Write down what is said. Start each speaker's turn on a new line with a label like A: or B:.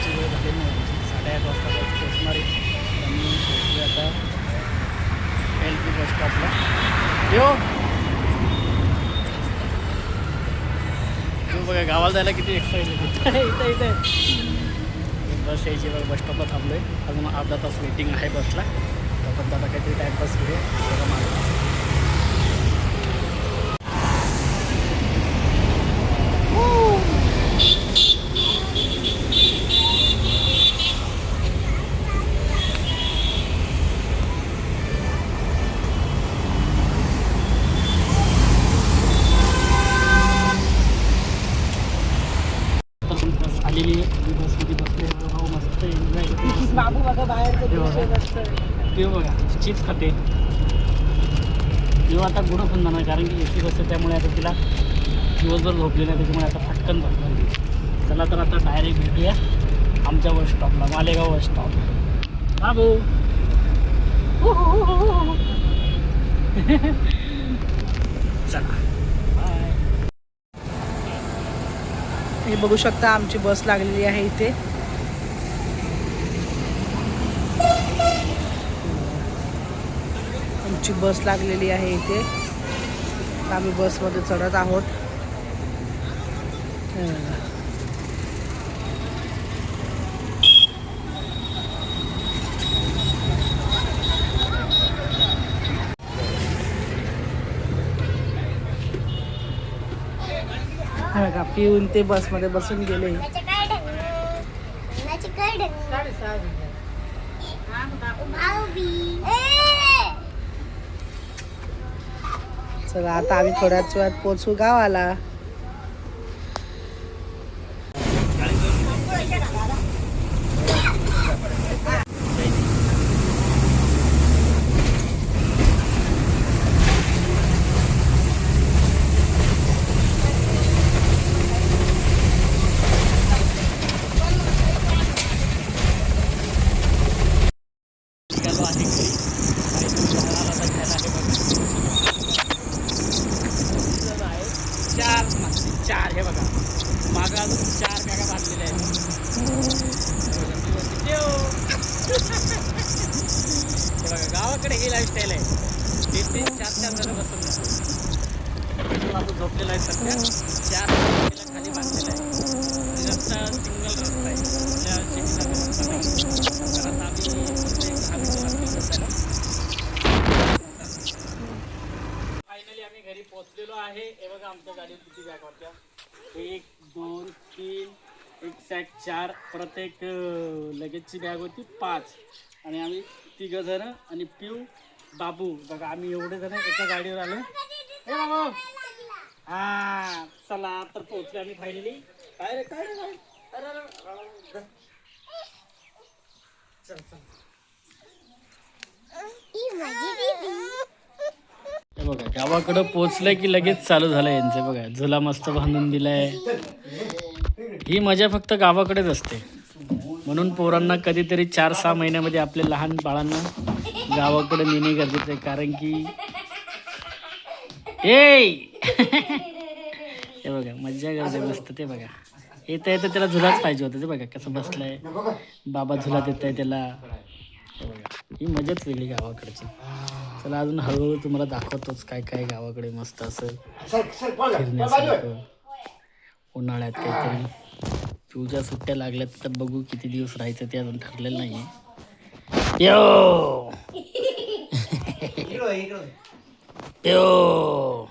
A: पोहोचायची वेळ झाली नाही. 8:30 वाजता पोहोचणार आहे. आम्ही पोहोचलो आता LP बस स्टॉपला. येऊ बघा गावाला जायला किती एक्साइटेड इथं इथे बस यायची बघा. बस स्टॉपला थांबलो आहे. अजून अर्धा तास वेटिंग आहे बसला. आपण दादा काहीतरी टाईमपास करूया बघा मला. आलेली बसमध्ये बसले मस्त एन्जॉय. बाबू बघा बाहेरचं ते बघा चिप्स खाते. तेव्हा आता गुडं पण जाणार कारण की AC बसते त्यामुळे आता तिला दिवसभर झोपली नाही त्याच्यामुळे आता फटकन झोपणार. चला तर आता डायरेक्ट भेटूया आमच्या बस स्टॉपला, मालेगाव बस स्टॉप. बाबू चला बाय.
B: हे बघू शकता आमची बस लागलेली आहे इथे. आमची बस लागलेली आहे इथे. आम्ही बसमध्ये चढत आहोत. बघा पिऊन ते बसमध्ये बसून गेले. चला आता आम्ही थोड्याच वेळात पोहोचू गावाला.
A: चार हे बघा मागं अजून 4 बॅगा बांधलेल्या आहेत. हे बघा गावाकडे ही लाईफस्टाईल आहे. 3-4 जण बसून बाबू झोपलेला आहे सध्या. 4 बॅगेला खाली बांधलेला आहे. रस्ता सिंगल रस्ता आहे. फायनली आम्ही घरी पोहोचलेलो आहे. हे बघा आमच्या गाडीत किती बॅग होत्या. 1 2 3 एक सॅक 4 परत एक लगेजची बॅग होती 5 आणि आम्ही 3 जण आणि पिऊ बाबू बघा आम्ही एवढे जण एका गाडीवर आलो. हे बाबू हा चला तर पोहोचले आम्ही फायनली. काय रे काय रे चल चल. हे बघा गावाकडं पोचलं की लगेच चालू झालं यांचं. बघा झुला मस्त बांधून दिलाय. ही मजा फक्त गावाकडेच असते. म्हणून पोरांना कधीतरी 4-6 महिन्यामध्ये आपल्या लहान बाळांना गावाकडे नेणे गरजेचं आहे. कारण की हे बघा मज्जा करते मस्त. ते बघा येता येतं त्याला झुलाच पाहिजे होता. ते बघा कसं बसलाय. बाबा झुला देत आहे त्याला. हे बघा ही मजाच वेगळी गावाकडची. चला अजून हळूहळू तुम्हाला दाखवतोच काय काय गावाकडे मस्त असं फिरण्यासारखं. उन्हाळ्यात काहीतरी पिऊच्या सुट्ट्या लागल्यात तर बघू किती दिवस राहायचं ते अजून ठरलेलं नाही आहे. यो